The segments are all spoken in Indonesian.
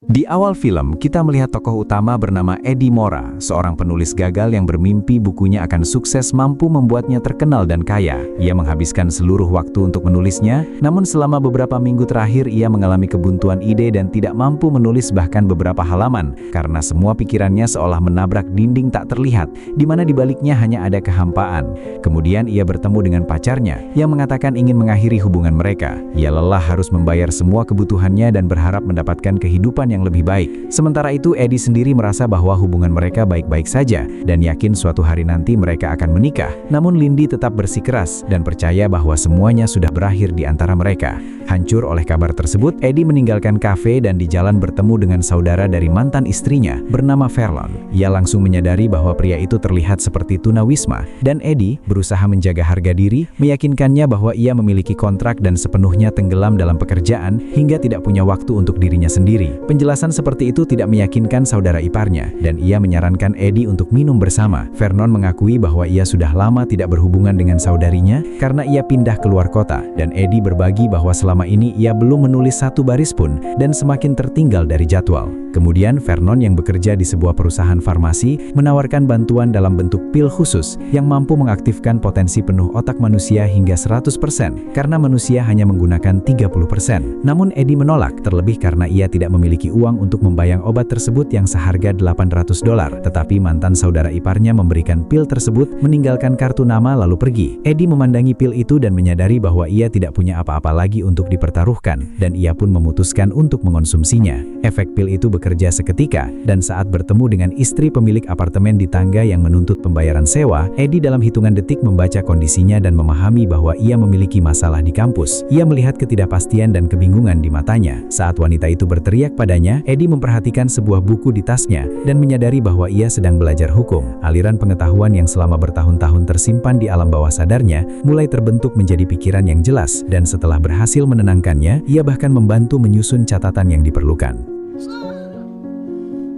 Di awal film, kita melihat tokoh utama bernama Eddie Mora, seorang penulis gagal yang bermimpi bukunya akan sukses mampu membuatnya terkenal dan kaya. Ia menghabiskan seluruh waktu untuk menulisnya, namun selama beberapa minggu terakhir ia mengalami kebuntuan ide dan tidak mampu menulis bahkan beberapa halaman, karena semua pikirannya seolah menabrak dinding tak terlihat, di mana di baliknya hanya ada kehampaan. Kemudian ia bertemu dengan pacarnya, yang mengatakan ingin mengakhiri hubungan mereka. Ia lelah harus membayar semua kebutuhannya dan berharap mendapatkan kehidupan yang lebih baik. Sementara itu, Eddie sendiri merasa bahwa hubungan mereka baik-baik saja dan yakin suatu hari nanti mereka akan menikah. Namun Lindy tetap bersikeras dan percaya bahwa semuanya sudah berakhir di antara mereka. Hancur oleh kabar tersebut, Eddie meninggalkan kafe dan di jalan bertemu dengan saudara dari mantan istrinya bernama Verlon. Ia langsung menyadari bahwa pria itu terlihat seperti tunawisma dan Eddie berusaha menjaga harga diri, meyakinkannya bahwa ia memiliki kontrak dan sepenuhnya tenggelam dalam pekerjaan hingga tidak punya waktu untuk dirinya sendiri. Penjelasan seperti itu tidak meyakinkan saudara iparnya, dan ia menyarankan Eddie untuk minum bersama. Vernon mengakui bahwa ia sudah lama tidak berhubungan dengan saudarinya karena ia pindah keluar kota, dan Eddie berbagi bahwa selama ini ia belum menulis satu baris pun dan semakin tertinggal dari jadwal. Kemudian Vernon yang bekerja di sebuah perusahaan farmasi menawarkan bantuan dalam bentuk pil khusus yang mampu mengaktifkan potensi penuh otak manusia hingga 100% karena manusia hanya menggunakan 30%. Namun Eddie menolak, terlebih karena ia tidak memiliki uang untuk membayar obat tersebut yang seharga $800. Tetapi mantan saudara iparnya memberikan pil tersebut, meninggalkan kartu nama lalu pergi. Eddie memandangi pil itu dan menyadari bahwa ia tidak punya apa-apa lagi untuk dipertaruhkan, dan ia pun memutuskan untuk mengonsumsinya. Efek pil itu bekerja seketika, dan saat bertemu dengan istri pemilik apartemen di tangga yang menuntut pembayaran sewa, Eddie dalam hitungan detik membaca kondisinya dan memahami bahwa ia memiliki masalah di kampus. Ia melihat ketidakpastian dan kebingungan di matanya. Saat wanita itu berteriak padanya, Eddie memperhatikan sebuah buku di tasnya dan menyadari bahwa ia sedang belajar hukum. Aliran pengetahuan yang selama bertahun-tahun tersimpan di alam bawah sadarnya mulai terbentuk menjadi pikiran yang jelas, dan setelah berhasil menenangkannya, ia bahkan membantu menyusun catatan yang diperlukan.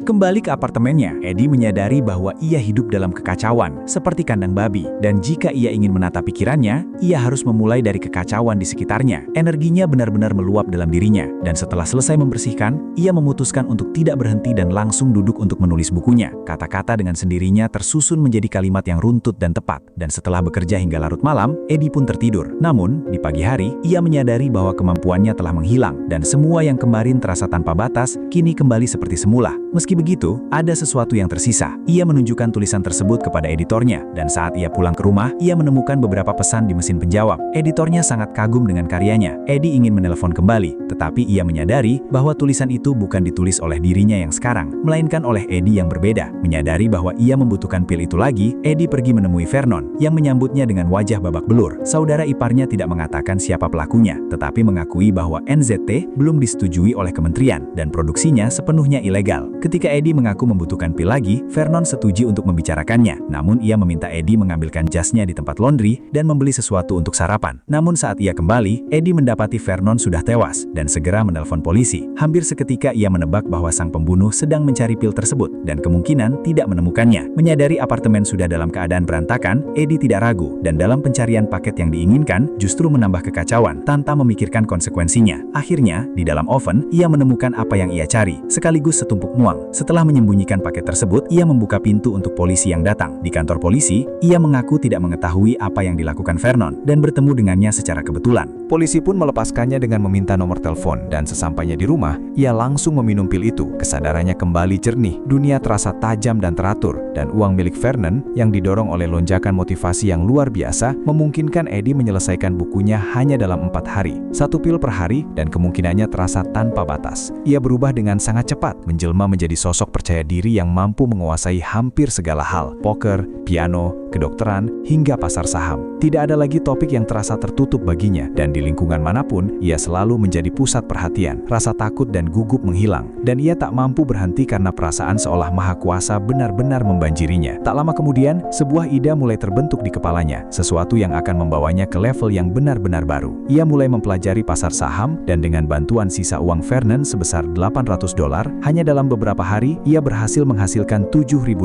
Kembali ke apartemennya, Eddie menyadari bahwa ia hidup dalam kekacauan, seperti kandang babi. Dan jika ia ingin menata pikirannya, ia harus memulai dari kekacauan di sekitarnya. Energinya benar-benar meluap dalam dirinya. Dan setelah selesai membersihkan, ia memutuskan untuk tidak berhenti dan langsung duduk untuk menulis bukunya. Kata-kata dengan sendirinya tersusun menjadi kalimat yang runtut dan tepat. Dan setelah bekerja hingga larut malam, Eddie pun tertidur. Namun, di pagi hari, ia menyadari bahwa kemampuannya telah menghilang. Dan semua yang kemarin terasa tanpa batas, kini kembali seperti semula. Meski begitu, ada sesuatu yang tersisa. Ia menunjukkan tulisan tersebut kepada editornya, dan saat ia pulang ke rumah, ia menemukan beberapa pesan di mesin penjawab. Editornya sangat kagum dengan karyanya. Eddie ingin menelepon kembali, tetapi ia menyadari bahwa tulisan itu bukan ditulis oleh dirinya yang sekarang, melainkan oleh Eddie yang berbeda. Menyadari bahwa ia membutuhkan pil itu lagi, Eddie pergi menemui Vernon, yang menyambutnya dengan wajah babak belur. Saudara iparnya tidak mengatakan siapa pelakunya, tetapi mengakui bahwa NZT belum disetujui oleh kementerian, dan produksinya sepenuhnya ilegal. Ketika Eddie mengaku membutuhkan pil lagi, Vernon setuju untuk membicarakannya. Namun ia meminta Eddie mengambilkan jasnya di tempat laundry dan membeli sesuatu untuk sarapan. Namun saat ia kembali, Eddie mendapati Vernon sudah tewas dan segera menelpon polisi. Hampir seketika ia menebak bahwa sang pembunuh sedang mencari pil tersebut dan kemungkinan tidak menemukannya. Menyadari apartemen sudah dalam keadaan berantakan, Eddie tidak ragu dan dalam pencarian paket yang diinginkan justru menambah kekacauan tanpa memikirkan konsekuensinya. Akhirnya, di dalam oven, ia menemukan apa yang ia cari, sekaligus setumpuk muang. Setelah menyembunyikan paket tersebut, ia membuka pintu untuk polisi yang datang. Di kantor polisi, ia mengaku tidak mengetahui apa yang dilakukan Vernon dan bertemu dengannya secara kebetulan. Polisi pun melepaskannya dengan meminta nomor telepon, dan sesampainya di rumah, ia langsung meminum pil itu. Kesadarannya kembali jernih, dunia terasa tajam dan teratur, dan uang milik Vernon yang didorong oleh lonjakan motivasi yang luar biasa memungkinkan Eddie menyelesaikan bukunya hanya dalam 4 hari. 1 pil per hari, dan kemungkinannya terasa tanpa batas. Ia berubah dengan sangat cepat, menjelma menjadi sosok percaya diri yang mampu menguasai hampir segala hal, poker, piano, kedokteran, hingga pasar saham. Tidak ada lagi topik yang terasa tertutup baginya, dan di lingkungan manapun, ia selalu menjadi pusat perhatian. Rasa takut dan gugup menghilang, dan ia tak mampu berhenti karena perasaan seolah maha kuasa benar-benar membanjirinya. Tak lama kemudian, sebuah ide mulai terbentuk di kepalanya, sesuatu yang akan membawanya ke level yang benar-benar baru. Ia mulai mempelajari pasar saham, dan dengan bantuan sisa uang Vernon sebesar $800, hanya dalam beberapa hari, ia berhasil menghasilkan $7.000.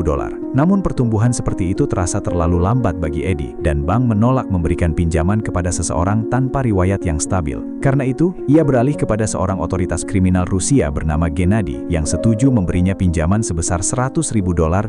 Namun pertumbuhan seperti itu terasa terlalu lambat bagi Eddie, dan bank menolak memberikan pinjaman kepada seseorang tanpa riwayat riwayat yang stabil. Karena itu, ia beralih kepada seorang otoritas kriminal Rusia bernama Gennady yang setuju memberinya pinjaman sebesar $100.000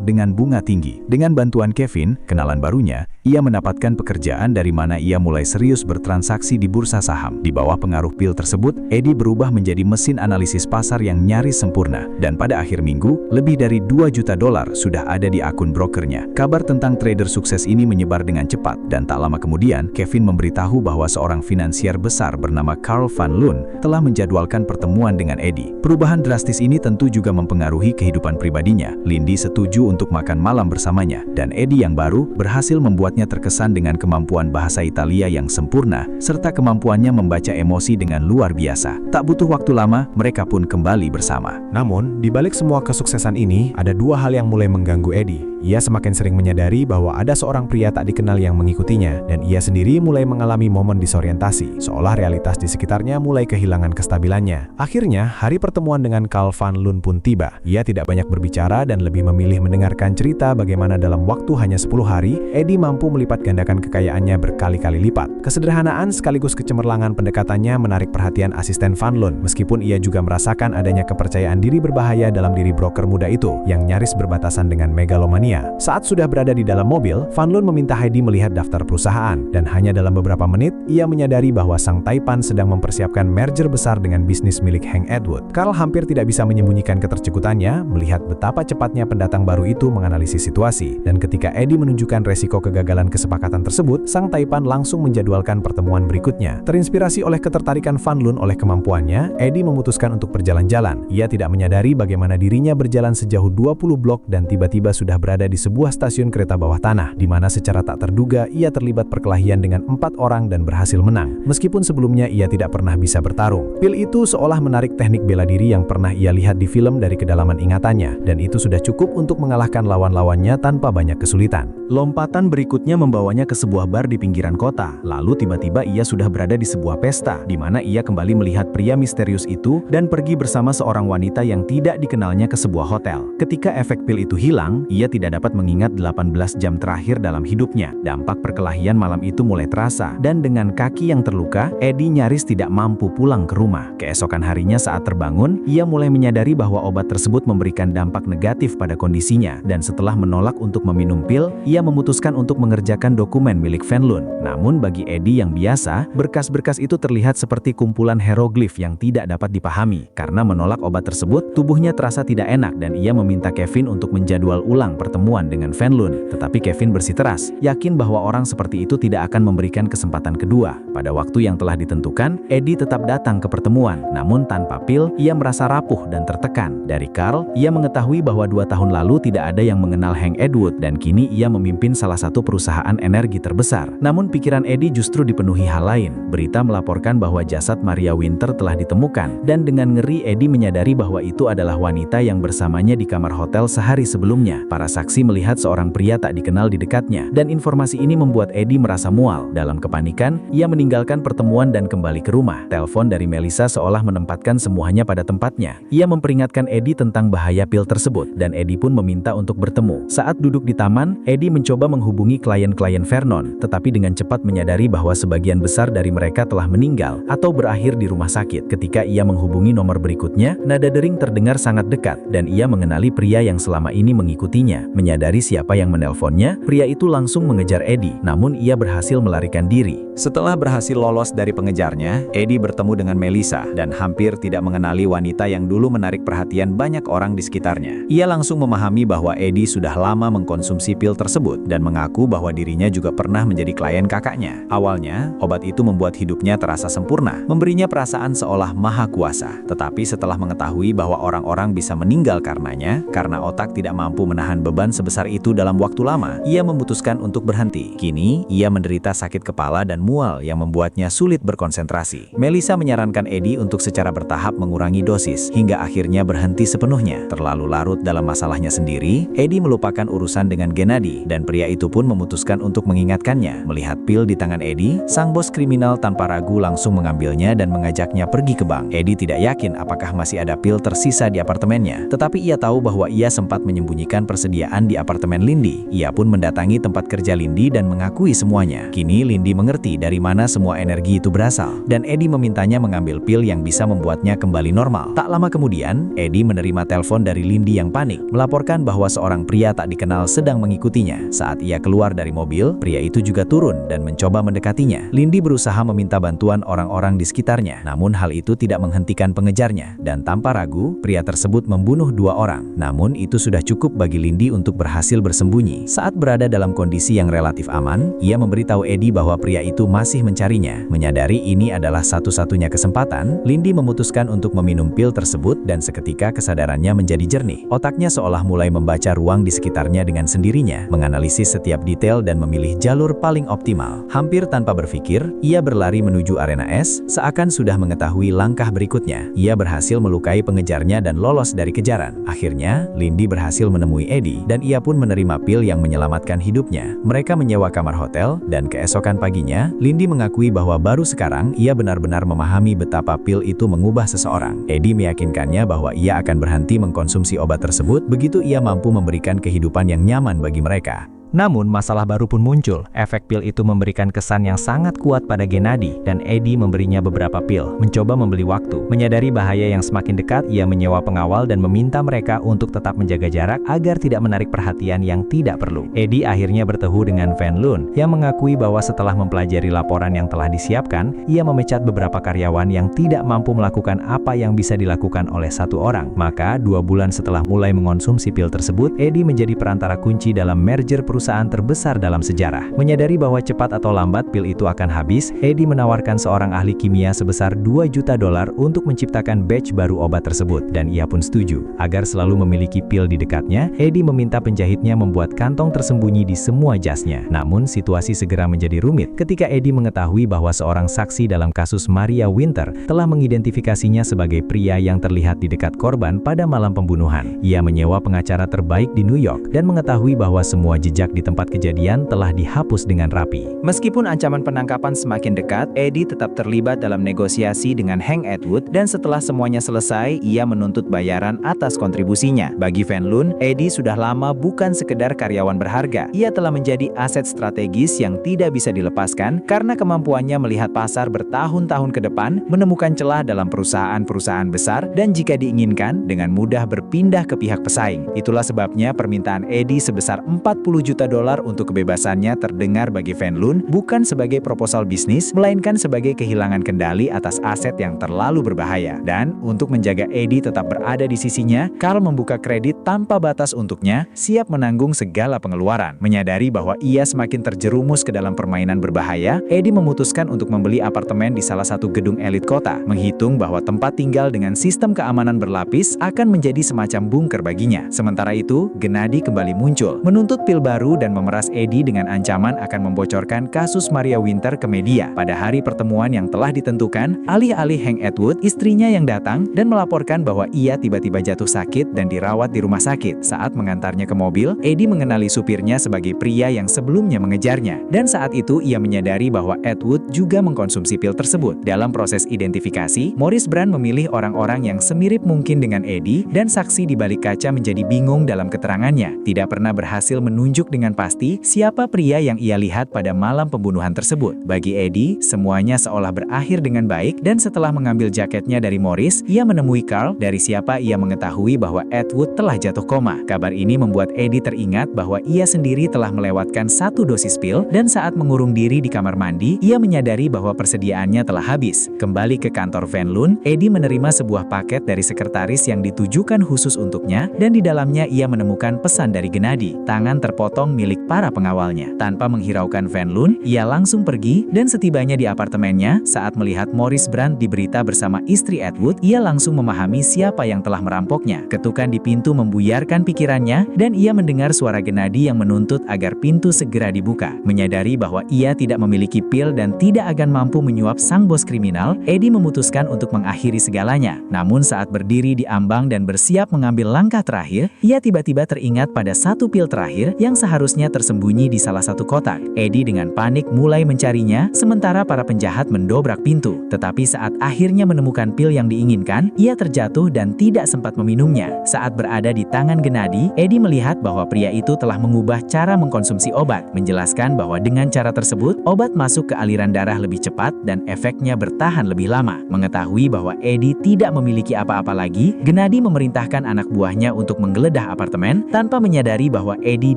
dengan bunga tinggi. Dengan bantuan Kevin, kenalan barunya, ia mendapatkan pekerjaan dari mana ia mulai serius bertransaksi di bursa saham. Di bawah pengaruh pil tersebut, Eddie berubah menjadi mesin analisis pasar yang nyaris sempurna. Dan pada akhir minggu, lebih dari $2 juta sudah ada di akun brokernya. Kabar tentang trader sukses ini menyebar dengan cepat, dan tak lama kemudian, Kevin memberitahu bahwa seorang finansier besar bernama Carl Van Loon telah menjadwalkan pertemuan dengan Eddie. Perubahan drastis ini tentu juga mempengaruhi kehidupan pribadinya. Lindy setuju untuk makan malam bersamanya, dan Eddie yang baru berhasil membuatnya terkesan dengan kemampuan bahasa Italia yang sempurna, serta kemampuannya membaca emosi dengan luar biasa. Tak butuh waktu lama, mereka pun kembali bersama. Namun, di balik semua kesuksesan ini, ada dua hal yang mulai mengganggu Eddie. Ia semakin sering menyadari bahwa ada seorang pria tak dikenal yang mengikutinya, dan ia sendiri mulai mengalami momen disorientasi, seolah realitas di sekitarnya mulai kehilangan kestabilannya. Akhirnya, hari pertemuan dengan Carl Van Loon pun tiba. Ia tidak banyak berbicara dan lebih memilih mendengarkan cerita bagaimana dalam waktu hanya 10 hari, Eddie mampu melipat gandakan kekayaannya berkali-kali lipat. Kesederhanaan sekaligus kecemerlangan pendekatannya menarik perhatian asisten Van Loon, meskipun ia juga merasakan adanya kepercayaan diri berbahaya dalam diri broker muda itu, yang nyaris berbatasan dengan megalomania. Saat sudah berada di dalam mobil, Van Loon meminta Heidi melihat daftar perusahaan, dan hanya dalam beberapa menit, ia menyadari bahwa sang taipan sedang mempersiapkan merger besar dengan bisnis milik Hank Edward. Carl hampir tidak bisa menyembunyikan ketercekutannya, melihat betapa cepatnya pendatang baru itu menganalisis situasi, dan ketika Eddie menunjukkan resiko kegagalan kesepakatan tersebut, sang taipan langsung menjadwalkan pertemuan berikutnya. Terinspirasi oleh ketertarikan Van Loon oleh kemampuannya, Eddie memutuskan untuk berjalan-jalan. Ia tidak menyadari bagaimana dirinya berjalan sejauh 20 blok dan tiba-tiba sudah berada di sebuah stasiun kereta bawah tanah, di mana secara tak terduga ia terlibat perkelahian dengan 4 orang dan berhasil menang, meskipun sebelumnya ia tidak pernah bisa bertarung. Pil itu seolah menarik teknik bela diri yang pernah ia lihat di film dari kedalaman ingatannya, dan itu sudah cukup untuk mengalahkan lawan-lawannya tanpa banyak kesulitan. Lompatan berikutnya membawanya ke sebuah bar di pinggiran kota. Lalu tiba-tiba ia sudah berada di sebuah pesta, di mana ia kembali melihat pria misterius itu dan pergi bersama seorang wanita yang tidak dikenalnya ke sebuah hotel. Ketika efek pil itu hilang, ia tidak dapat mengingat 18 jam terakhir dalam hidupnya. Dampak perkelahian malam itu mulai terasa, dan dengan kaki yang terluka, Eddie nyaris tidak mampu pulang ke rumah. Keesokan harinya saat terbangun, ia mulai menyadari bahwa obat tersebut memberikan dampak negatif pada kondisinya, dan setelah menolak untuk meminum pil, ia memutuskan untuk mengerjakan dokumen milik Van Loon. Namun bagi Eddie yang biasa, berkas-berkas itu terlihat seperti kumpulan hieroglif yang tidak dapat dipahami. Karena menolak obat tersebut, tubuhnya terasa tidak enak dan ia meminta Kevin untuk menjadwal ulang pertemuan dengan Van Loon. Tetapi Kevin bersikeras, yakin bahwa orang seperti itu tidak akan memberikan kesempatan kedua. Pada waktu yang telah ditentukan, Eddie tetap datang ke pertemuan. Namun tanpa pil, ia merasa rapuh dan tertekan. Dari Carl, ia mengetahui bahwa 2 tahun lalu tidak ada yang mengenal Hank Edward dan kini ia memimpin salah satu perusahaan energi terbesar. Namun pikiran Eddie justru dipenuhi hal lain. Berita melaporkan bahwa jasad Maria Winter telah ditemukan, dan dengan ngeri Eddie menyadari bahwa itu adalah wanita yang bersamanya di kamar hotel sehari sebelumnya. Para saksi melihat seorang pria tak dikenal di dekatnya, dan informasi ini membuat Eddie merasa mual. Dalam kepanikan, ia meninggalkan pertemuan dan kembali ke rumah. Telepon dari Melissa seolah menempatkan semuanya pada tempatnya. Ia memperingatkan Eddie tentang bahaya pil tersebut, dan Eddie pun meminta untuk bertemu. Saat duduk di taman, Eddie mencoba menghubungi klien-klien Vernon, tetapi dengan cepat menyadari bahwa sebagian besar dari mereka telah meninggal atau berakhir di rumah sakit. Ketika ia menghubungi nomor berikutnya, nada dering terdengar sangat dekat, dan ia mengenali pria yang selama ini mengikutinya. Menyadari siapa yang menelponnya, pria itu langsung mengejar Eddie, namun ia berhasil melarikan diri. Setelah berhasil lolos dari pengejarnya, Eddie bertemu dengan Melissa dan hampir tidak mengenali wanita yang dulu menarik perhatian banyak orang di sekitarnya. Ia langsung memahami bahwa Eddie sudah lama mengkonsumsi pil tersebut dan mengaku bahwa dirinya juga pernah menjadi klien kakaknya. Awalnya, obat itu membuat hidupnya terasa sempurna, memberinya perasaan seolah maha kuasa. Tetapi setelah mengetahui bahwa orang-orang bisa meninggal karenanya, karena otak tidak mampu menahan beban sebesar itu dalam waktu lama, ia memutuskan untuk berhenti. Kini, ia menderita sakit kepala dan mual yang membuatnya sulit berkonsentrasi. Melissa menyarankan Eddie untuk secara bertahap mengurangi dosis, hingga akhirnya berhenti sepenuhnya. Terlalu larut dalam masalahnya sendiri, Eddie melupakan urusan dengan Gennady, dan pria itu pun memutuskan untuk mengingatkannya. Melihat pil di tangan Eddie, sang bos kriminal tanpa ragu langsung mengambilnya dan mengajaknya pergi ke bank. Eddie tidak yakin apakah masih ada pil tersisa di apartemennya, tetapi ia tahu bahwa ia sempat menyembunyikan persediaan di apartemen Lindy. Ia pun mendatangi tempat kerja Lindy dan mengakui semuanya. Kini Lindy mengerti dari mana semua energi itu berasal, dan Eddie memintanya mengambil pil yang bisa membuatnya kembali normal. Tak lama kemudian, Eddie menerima telepon dari Lindy yang panik, melaporkan bahwa seorang pria tak dikenal sedang mengikutinya. Saat ia keluar dari mobil, pria itu juga turun dan mencoba mendekatinya. Lindy berusaha meminta bantuan orang-orang di sekitarnya, namun hal itu tidak menghentikan pengejarnya, dan tanpa ragu, pria tersebut membunuh 2 orang. Namun itu sudah cukup bagi Lindy untuk berhasil bersembunyi. Saat berada dalam kondisi yang relatif aman, ia memberitahu Eddie bahwa pria itu masih mencarinya. Menyadari ini adalah satu-satunya kesempatan, Lindy memutuskan untuk meminum pil tersebut dan seketika kesadarannya menjadi jernih. Otaknya seolah mulai membaca ruang di sekitarnya dengan sendirinya, menganalisis setiap detail dan memilih jalur paling optimal. Hampir tanpa berpikir, ia berlari menuju arena es, seakan sudah mengetahui langkah berikutnya. Ia berhasil melukai pengejarnya dan lolos dari kejaran. Akhirnya, Lindy berhasil menemui Eddie dan ia pun menerima pil yang menyelamatkan hidupnya. Mereka menyewa kamar hotel dan keesokan paginya, Lindy mengakui bahwa baru sekarang ia benar-benar memahami betapa pil itu mengubah seseorang. Eddie meyakinkannya bahwa ia akan berhenti mengkonsumsi obat tersebut begitu ia mampu memberikan kehidupan yang nyaman bagi mereka. Namun, masalah baru pun muncul. Efek pil itu memberikan kesan yang sangat kuat pada Gennady, dan Eddie memberinya beberapa pil, mencoba membeli waktu. Menyadari bahaya yang semakin dekat, ia menyewa pengawal dan meminta mereka untuk tetap menjaga jarak agar tidak menarik perhatian yang tidak perlu. Eddie akhirnya bertemu dengan Van Loon, yang mengakui bahwa setelah mempelajari laporan yang telah disiapkan, ia memecat beberapa karyawan yang tidak mampu melakukan apa yang bisa dilakukan oleh satu orang. Maka, 2 bulan setelah mulai mengonsumsi pil tersebut, Eddie menjadi perantara kunci dalam merger perusahaan terbesar dalam sejarah. Menyadari bahwa cepat atau lambat pil itu akan habis, Eddie menawarkan seorang ahli kimia sebesar $2 juta untuk menciptakan batch baru obat tersebut, dan ia pun setuju. Agar selalu memiliki pil di dekatnya, Eddie meminta penjahitnya membuat kantong tersembunyi di semua jasnya. Namun, situasi segera menjadi rumit ketika Eddie mengetahui bahwa seorang saksi dalam kasus Maria Winter telah mengidentifikasinya sebagai pria yang terlihat di dekat korban pada malam pembunuhan. Ia menyewa pengacara terbaik di New York dan mengetahui bahwa semua jejak di tempat kejadian telah dihapus dengan rapi. Meskipun ancaman penangkapan semakin dekat, Eddie tetap terlibat dalam negosiasi dengan Hank Atwood dan setelah semuanya selesai, ia menuntut bayaran atas kontribusinya. Bagi Van Loon, Eddie sudah lama bukan sekedar karyawan berharga. Ia telah menjadi aset strategis yang tidak bisa dilepaskan karena kemampuannya melihat pasar bertahun-tahun ke depan, menemukan celah dalam perusahaan-perusahaan besar, dan jika diinginkan, dengan mudah berpindah ke pihak pesaing. Itulah sebabnya permintaan Eddie sebesar $40 juta untuk kebebasannya terdengar bagi Van Loon bukan sebagai proposal bisnis, melainkan sebagai kehilangan kendali atas aset yang terlalu berbahaya. Dan untuk menjaga Eddie tetap berada di sisinya, Carl membuka kredit tanpa batas untuknya, siap menanggung segala pengeluaran. Menyadari bahwa ia semakin terjerumus ke dalam permainan berbahaya, Eddie memutuskan untuk membeli apartemen di salah satu gedung elit kota, menghitung bahwa tempat tinggal dengan sistem keamanan berlapis akan menjadi semacam bunker baginya. Sementara itu, Gennady kembali muncul, menuntut pil baru dan memeras Eddie dengan ancaman akan membocorkan kasus Maria Winter ke media. Pada hari pertemuan yang telah ditentukan, alih-alih Hank Atwood, istrinya yang datang dan melaporkan bahwa ia tiba-tiba jatuh sakit dan dirawat di rumah sakit. Saat mengantarnya ke mobil, Eddie mengenali supirnya sebagai pria yang sebelumnya mengejarnya. Dan saat itu ia menyadari bahwa Atwood juga mengkonsumsi pil tersebut. Dalam proses identifikasi, Maurice Brand memilih orang-orang yang semirip mungkin dengan Eddie, dan saksi di balik kaca menjadi bingung dalam keterangannya. Tidak pernah berhasil menunjuk dengan pasti siapa pria yang ia lihat pada malam pembunuhan tersebut. Bagi Eddie, semuanya seolah berakhir dengan baik, dan setelah mengambil jaketnya dari Maurice, ia menemui Carl, dari siapa ia mengetahui bahwa Atwood telah jatuh koma. Kabar ini membuat Eddie teringat bahwa ia sendiri telah melewatkan 1 dosis pil, dan saat mengurung diri di kamar mandi, ia menyadari bahwa persediaannya telah habis. Kembali ke kantor Van Loon, Eddie menerima sebuah paket dari sekretaris yang ditujukan khusus untuknya, dan di dalamnya ia menemukan pesan dari Gennady, tangan terpotong milik para pengawalnya. Tanpa menghiraukan Van Loon, ia langsung pergi, dan setibanya di apartemennya, saat melihat Maurice Brand diberita bersama istri Atwood, ia langsung memahami siapa yang telah merampoknya. Ketukan di pintu membuyarkan pikirannya, dan ia mendengar suara Gennady yang menuntut agar pintu segera dibuka. Menyadari bahwa ia tidak memiliki pil dan tidak akan mampu menyuap sang bos kriminal, Eddie memutuskan untuk mengakhiri segalanya. Namun saat berdiri di ambang dan bersiap mengambil langkah terakhir, ia tiba-tiba teringat pada 1 pil terakhir yang seharusnya seharusnya tersembunyi di salah satu kotak. Eddie dengan panik mulai mencarinya, sementara para penjahat mendobrak pintu. Tetapi saat akhirnya menemukan pil yang diinginkan, ia terjatuh dan tidak sempat meminumnya. Saat berada di tangan Gennady, Eddie melihat bahwa pria itu telah mengubah cara mengkonsumsi obat, menjelaskan bahwa dengan cara tersebut, obat masuk ke aliran darah lebih cepat dan efeknya bertahan lebih lama. Mengetahui bahwa Eddie tidak memiliki apa-apa lagi, Gennady memerintahkan anak buahnya untuk menggeledah apartemen tanpa menyadari bahwa Eddie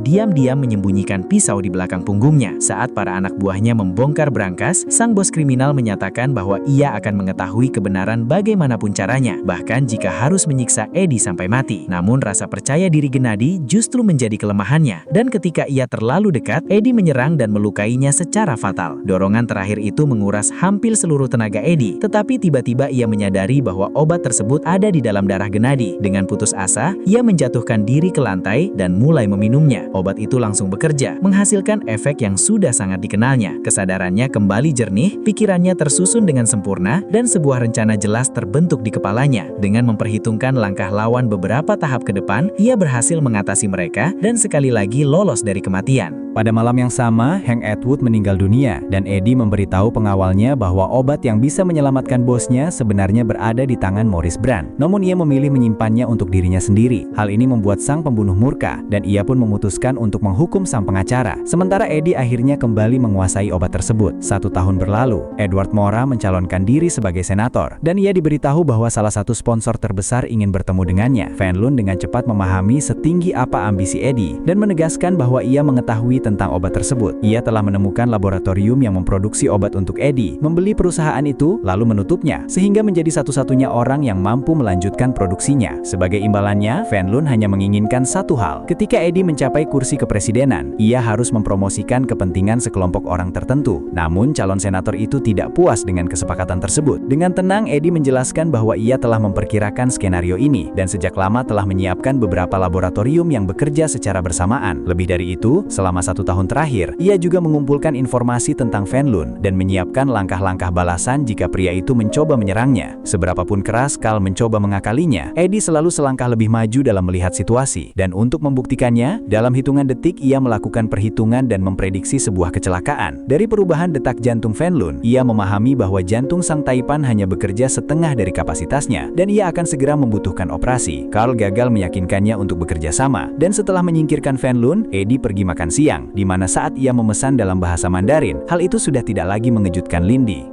diam-diam menyembunyikan pisau di belakang punggungnya. Saat para anak buahnya membongkar berangkas, sang bos kriminal menyatakan bahwa ia akan mengetahui kebenaran bagaimanapun caranya, bahkan jika harus menyiksa Eddie sampai mati. Namun rasa percaya diri Gennady justru menjadi kelemahannya, dan ketika ia terlalu dekat, Eddie menyerang dan melukainya secara fatal. Dorongan terakhir itu menguras hampir seluruh tenaga Eddie, tetapi tiba-tiba ia menyadari bahwa obat tersebut ada di dalam darah Gennady. Dengan putus asa, ia menjatuhkan diri ke lantai dan mulai meminumnya. Obat itu langsung bekerja, menghasilkan efek yang sudah sangat dikenalnya. Kesadarannya kembali jernih, pikirannya tersusun dengan sempurna, dan sebuah rencana jelas terbentuk di kepalanya. Dengan memperhitungkan langkah lawan beberapa tahap ke depan, ia berhasil mengatasi mereka dan sekali lagi lolos dari kematian. Pada malam yang sama, Hank Atwood meninggal dunia dan Eddie memberitahu pengawalnya bahwa obat yang bisa menyelamatkan bosnya sebenarnya berada di tangan Maurice Brand. Namun ia memilih menyimpannya untuk dirinya sendiri. Hal ini membuat sang pembunuh murka dan ia pun memutuskan untuk menghukum sang pengacara. Sementara Eddie akhirnya kembali menguasai obat tersebut. 1 tahun berlalu, Edward Mora mencalonkan diri sebagai senator dan ia diberitahu bahwa salah satu sponsor terbesar ingin bertemu dengannya. Van Loon dengan cepat memahami setinggi apa ambisi Eddie dan menegaskan bahwa ia mengetahui tentang obat tersebut. Ia telah menemukan laboratorium yang memproduksi obat untuk Eddie, membeli perusahaan itu, lalu menutupnya, sehingga menjadi satu-satunya orang yang mampu melanjutkan produksinya. Sebagai imbalannya, Van Loon hanya menginginkan satu hal. Ketika Eddie mencapai kursi kepresidenan, ia harus mempromosikan kepentingan sekelompok orang tertentu. Namun, calon senator itu tidak puas dengan kesepakatan tersebut. Dengan tenang, Eddie menjelaskan bahwa ia telah memperkirakan skenario ini, dan sejak lama telah menyiapkan beberapa laboratorium yang bekerja secara bersamaan. Lebih dari itu, selama 1 tahun terakhir, ia juga mengumpulkan informasi tentang Van Loon dan menyiapkan langkah-langkah balasan jika pria itu mencoba menyerangnya. Seberapapun keras Carl mencoba mengakalinya, Eddie selalu selangkah lebih maju dalam melihat situasi. Dan untuk membuktikannya, dalam hitungan detik ia melakukan perhitungan dan memprediksi sebuah kecelakaan. Dari perubahan detak jantung Van Loon, ia memahami bahwa jantung sang taipan hanya bekerja setengah dari kapasitasnya dan ia akan segera membutuhkan operasi. Carl gagal meyakinkannya untuk bekerja sama, dan setelah menyingkirkan Van Loon, Eddie pergi makan siang, di mana saat ia memesan dalam bahasa Mandarin, hal itu sudah tidak lagi mengejutkan Lindy.